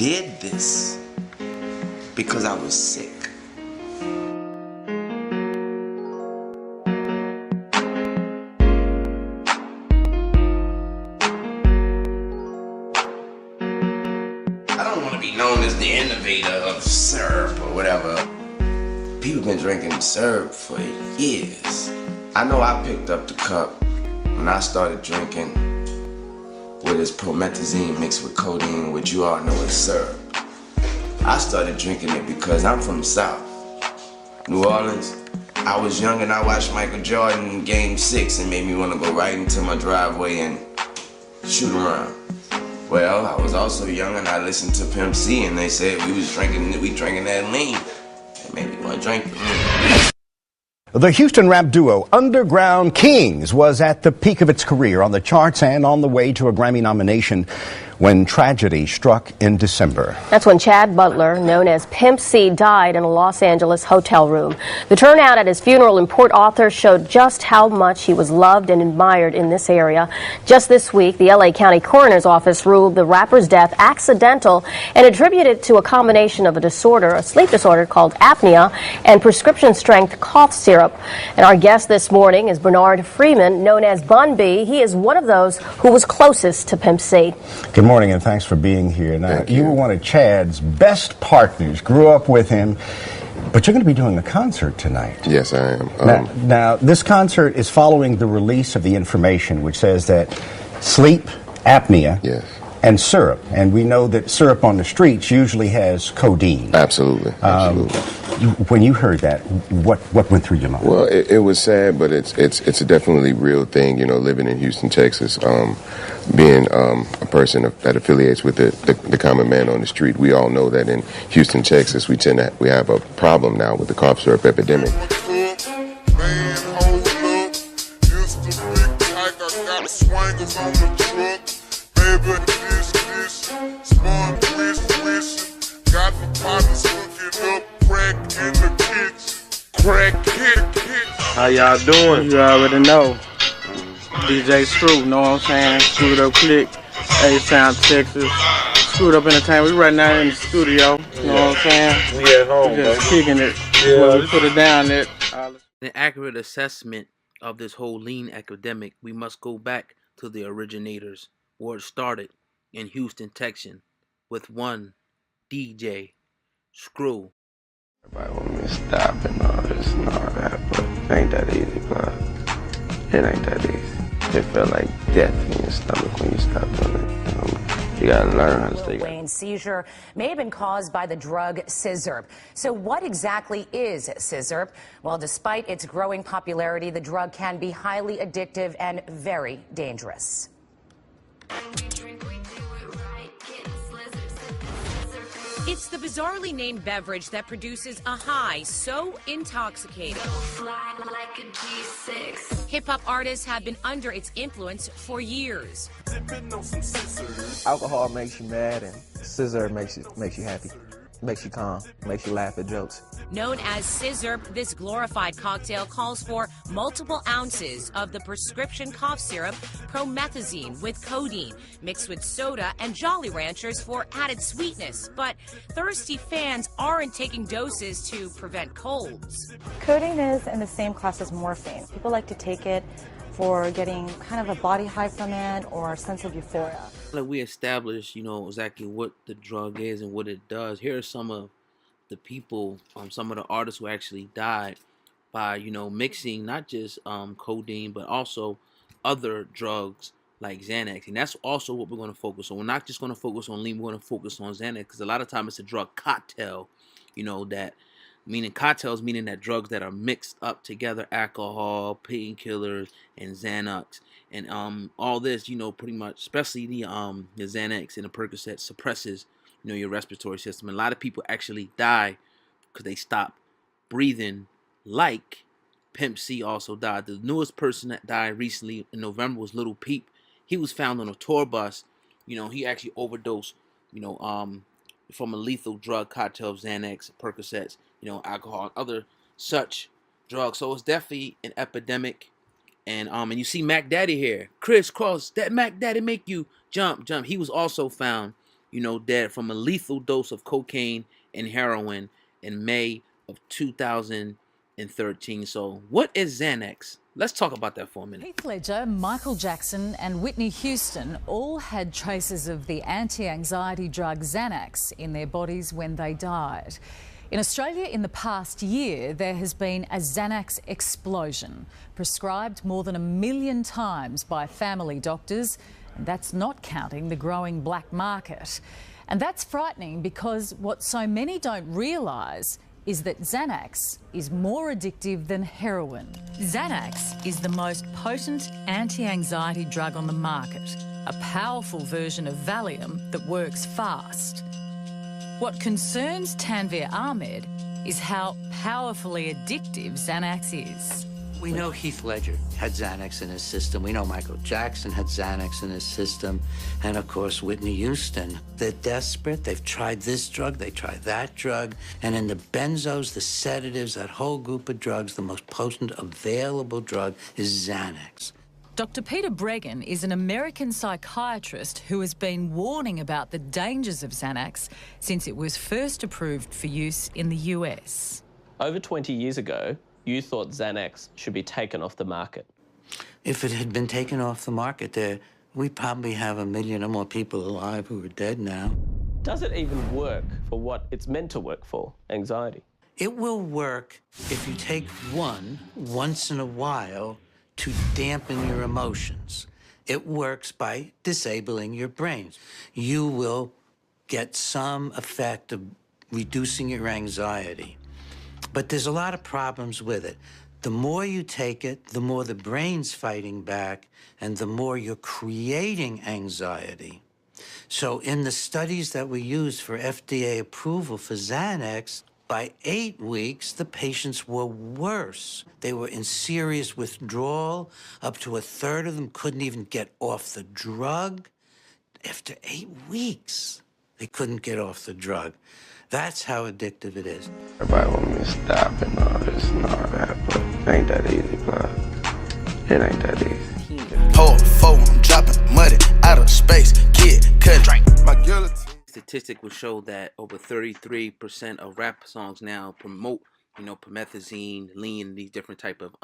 did this because I was sick. I don't want to be known as the innovator of syrup or whatever. People been drinking syrup for years. I know I picked up the cup when I started drinking with this promethazine mixed with codeine, which you all know is syrup. I started drinking it because I'm from the South, New Orleans. I was young and I watched Michael Jordan Game 6 and made me want to go right into my driveway and shoot around. Well, I was also young and I listened to Pimp C and they said we drinking that lean. It made me want to drink the lean. The Houston rap duo Underground Kings was at the peak of its career on the charts and on the way to a Grammy nomination when tragedy struck in December. That's when Chad Butler, known as Pimp C, died in a Los Angeles hotel room. The turnout at his funeral in Port Arthur showed just how much he was loved and admired in this area. Just this week, the LA County Coroner's Office ruled the rapper's death accidental and attributed it to a combination of a sleep disorder called apnea, and prescription-strength cough syrup. And our guest this morning is Bernard Freeman, known as Bun B. He is one of those who was closest to Pimp C. Good morning, and thanks for being here. Now, you were one of Chad's best partners, grew up with him, but you're going to be doing a concert tonight. Yes, I am. Now, this concert is following the release of the information which says that sleep apnea and syrup, and we know that syrup on the streets usually has codeine. Absolutely. When you heard that, what went through your mind? Well, it was sad, but it's a definitely real thing. You know, living in Houston, Texas, being a person that affiliates with the common man on the street, we all know that in Houston, Texas, we have a problem now with the cough syrup epidemic. How y'all doing? You already know. DJ Screw, know what I'm saying? Screwed Up Click, A-Town, Texas. Screwed Up Entertainment. We right now in the studio, you know what I'm saying? We at home, we just baby. Kicking it. Yeah. We put it down there. An accurate assessment of this whole lean epidemic, we must go back to the originators, where it started in Houston, Texas, with one DJ Screw. Everybody want me to stop and all this and all that, but it ain't that easy, bro. It ain't that easy. It felt like death in your stomach when you stop doing it. You gotta learn how to stay. Wayne's seizure may have been caused by the drug Scissor. So what exactly is Scissor? Well, despite its growing popularity, the drug can be highly addictive and very dangerous. It's the bizarrely named beverage that produces a high so intoxicating. Hip-hop artists have been under its influence for years. Alcohol makes you mad, and scissor makes you happy, makes you calm, makes you laugh at jokes. Known as Scissor, this glorified cocktail calls for multiple ounces of the prescription cough syrup promethazine with codeine, mixed with soda and Jolly Ranchers for added sweetness. But thirsty fans aren't taking doses to prevent colds. Codeine is in the same class as morphine. People like to take it for getting kind of a body high from it or a sense of euphoria. Like we established, exactly what the drug is and what it does. Here are some of the people, some of the artists who actually died by, mixing not just codeine, but also other drugs like Xanax. And that's also what we're going to focus on. We're not just going to focus on lean, we're going to focus on Xanax, because a lot of times it's a drug cocktail, that meaning cocktails, meaning that drugs that are mixed up together, alcohol, painkillers, and Xanax, and all this, pretty much, especially the Xanax and the Percocet suppresses, your respiratory system. And a lot of people actually die because they stop breathing, like Pimp C also died. The newest person that died recently in November was Lil Peep. He was found on a tour bus. He actually overdosed, from a lethal drug cocktail of Xanax, Percocets, alcohol, and other such drugs. So it's definitely an epidemic. And you see Mac Daddy here, Criss Cross. That Mac Daddy make you jump. He was also found dead from a lethal dose of cocaine and heroin in May of 2013. So what is Xanax? Let's talk about that for a minute. Heath Ledger, Michael Jackson and Whitney Houston all had traces of the anti-anxiety drug Xanax in their bodies when they died. In Australia in the past year, there has been a Xanax explosion, prescribed more than 1 million times by family doctors, and that's not counting the growing black market. And that's frightening because what so many don't realise is that Xanax is more addictive than heroin. Xanax is the most potent anti-anxiety drug on the market, a powerful version of Valium that works fast. What concerns Tanvir Ahmed is how powerfully addictive Xanax is. We know Heath Ledger had Xanax in his system. We know Michael Jackson had Xanax in his system. And of course, Whitney Houston. They're desperate. They've tried this drug, they tried that drug. And in the benzos, the sedatives, that whole group of drugs, the most potent available drug is Xanax. Dr. Peter Breggin is an American psychiatrist who has been warning about the dangers of Xanax since it was first approved for use in the US. Over 20 years ago, you thought Xanax should be taken off the market. If it had been taken off the market, we probably have 1 million or more people alive who are dead now. Does it even work for what it's meant to work for, anxiety? It will work if you take one once in a while to dampen your emotions. It works by disabling your brain. You will get some effect of reducing your anxiety. But there's a lot of problems with it. The more you take it, the more the brain's fighting back, and the more you're creating anxiety. So in the studies that we used for FDA approval for Xanax, by 8 weeks, the patients were worse. They were in serious withdrawal. Up to 1/3 of them couldn't even get off the drug. After 8 weeks, they couldn't get off the drug. That's how addictive it is. Everybody want me to stop and all this and all that, but it ain't that easy, bro. It ain't that easy. Pour four, I'm dropping money out of space. Kid, cut drink. My guillotine. Statistic will show that over 33% of rap songs now promote, promethazine, lean, these different type of,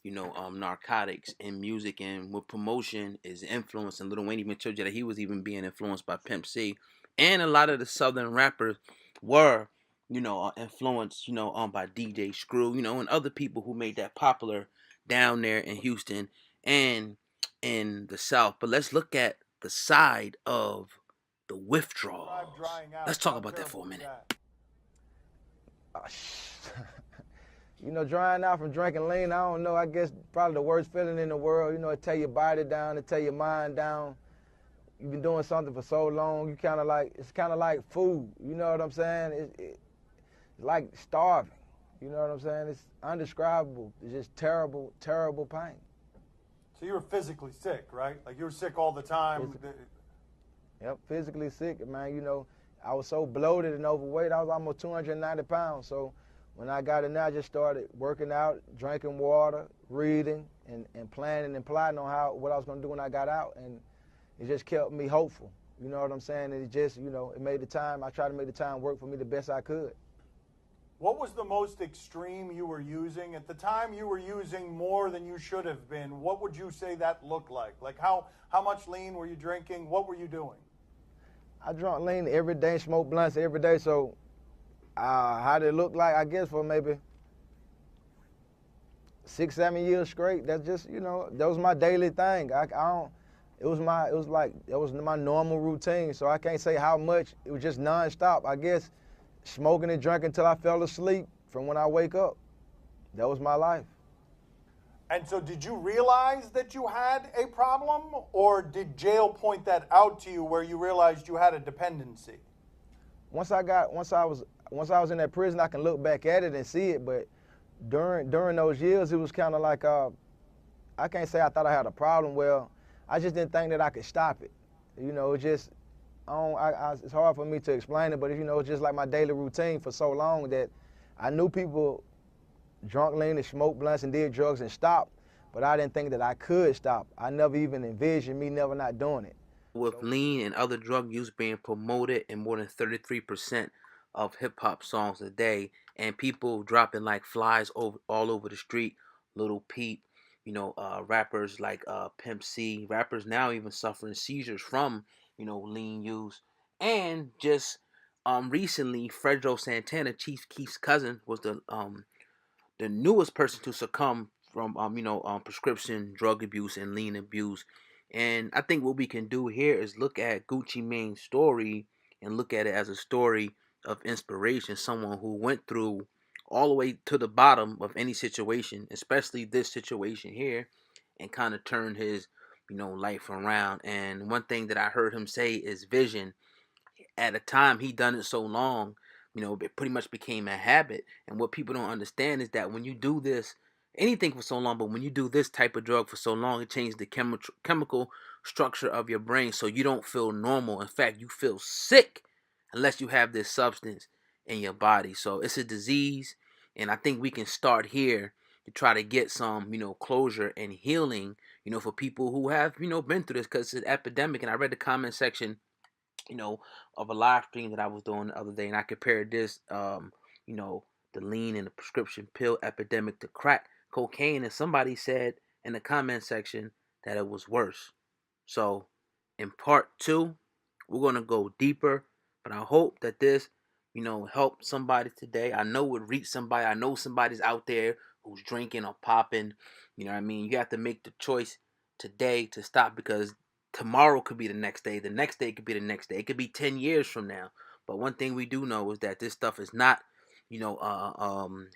narcotics in music. And with promotion is influence. And Lil Wayne even told you that he was even being influenced by Pimp C. And a lot of the Southern rappers were, influenced, by DJ Screw, and other people who made that popular down there in Houston and in the South. But let's look at the side of the withdrawal. Let's talk about that for a minute. Drying out from drinking lean, I don't know, I guess probably the worst feeling in the world. It tear your body down, it tear your mind down. You've been doing something for so long, it's kind of like food, you know what I'm saying? It's like starving, you know what I'm saying? It's undescribable. It's just terrible, terrible pain. So you were physically sick, right? Like you were sick all the time? Yep, physically sick, man. I was so bloated and overweight, I was almost 290 pounds. So when I got in there, I just started working out, drinking water, reading, and planning and plotting on what I was going to do when I got out. And it just kept me hopeful, you know what I'm saying? And it just, it made the time, I tried to make the time work for me the best I could. What was the most extreme you were using? At the time you were using more than you should have been. What would you say that looked like? Like how much lean were you drinking? What were you doing? I drank lean every day, smoked blunts every day. So how did it look like? I guess for maybe 6-7 years straight. That's just, that was my daily thing. It was my normal routine, so I can't say how much. It was just nonstop. I guess smoking and drinking until I fell asleep from when I wake up. That was my life. And so did you realize that you had a problem, or did jail point that out to you where you realized you had a dependency? Once I was in that prison, I can look back at it and see it, but during those years, it was kind of like, I can't say I thought I had a problem. Well, I just didn't think that I could stop it. It just, it's hard for me to explain it, but it's just like my daily routine for so long that I knew people drunk lean and smoked blunts and did drugs and stopped, but I didn't think that I could stop. I never even envisioned me never not doing it. with lean and other drug use being promoted in more than 33% of hip hop songs a day, and people dropping like flies all over the street. Little Peep, rappers like Pimp C, rappers now even suffering seizures from lean use, and just recently, Fredro Santana, Chief Keef's cousin, was the newest person to succumb from prescription drug abuse and lean abuse. And I think what we can do here is look at Gucci Mane's story and look at it as a story of inspiration, someone who went through all the way to the bottom of any situation, especially this situation here, and kind of turned his life around. And one thing that I heard him say is vision. At a time he done it so long, it pretty much became a habit. And what people don't understand is that when you do this, anything for so long, but when you do this type of drug for so long, it changes the chemical structure of your brain, so you don't feel normal. In fact, you feel sick unless you have this substance in your body. So it's a disease, and I think we can start here to try to get some closure and healing for people who have been through this, because it's an epidemic. And I read the comment section of a live stream that I was doing the other day, and I compared this, the lean and the prescription pill epidemic to crack cocaine, and somebody said in the comment section that it was worse. So, in part two, we're gonna go deeper, but I hope that this, helped somebody today. I know it reached somebody. I know somebody's out there who's drinking or popping. You know what I mean? You have to make the choice today to stop, because tomorrow could be the next day. The next day could be the next day. It could be 10 years from now. But one thing we do know is that this stuff is not,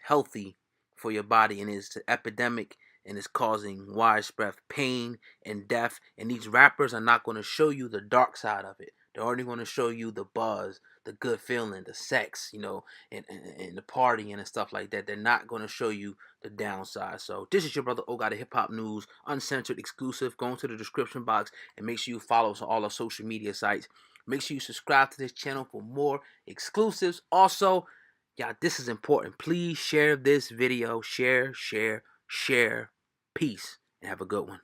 healthy for your body, and it's an epidemic, and it's causing widespread pain and death. And these rappers are not going to show you the dark side of it. They're only going to show you the buzz, the good feeling, the sex, and the partying and stuff like that. They're not going to show you the downside. So this is your brother O got a hip hop news, uncensored, exclusive. Go into the description box and make sure you follow us on all our social media sites. Make sure you subscribe to this channel for more exclusives. Also, y'all, this is important. Please share this video. Share. Peace, and have a good one.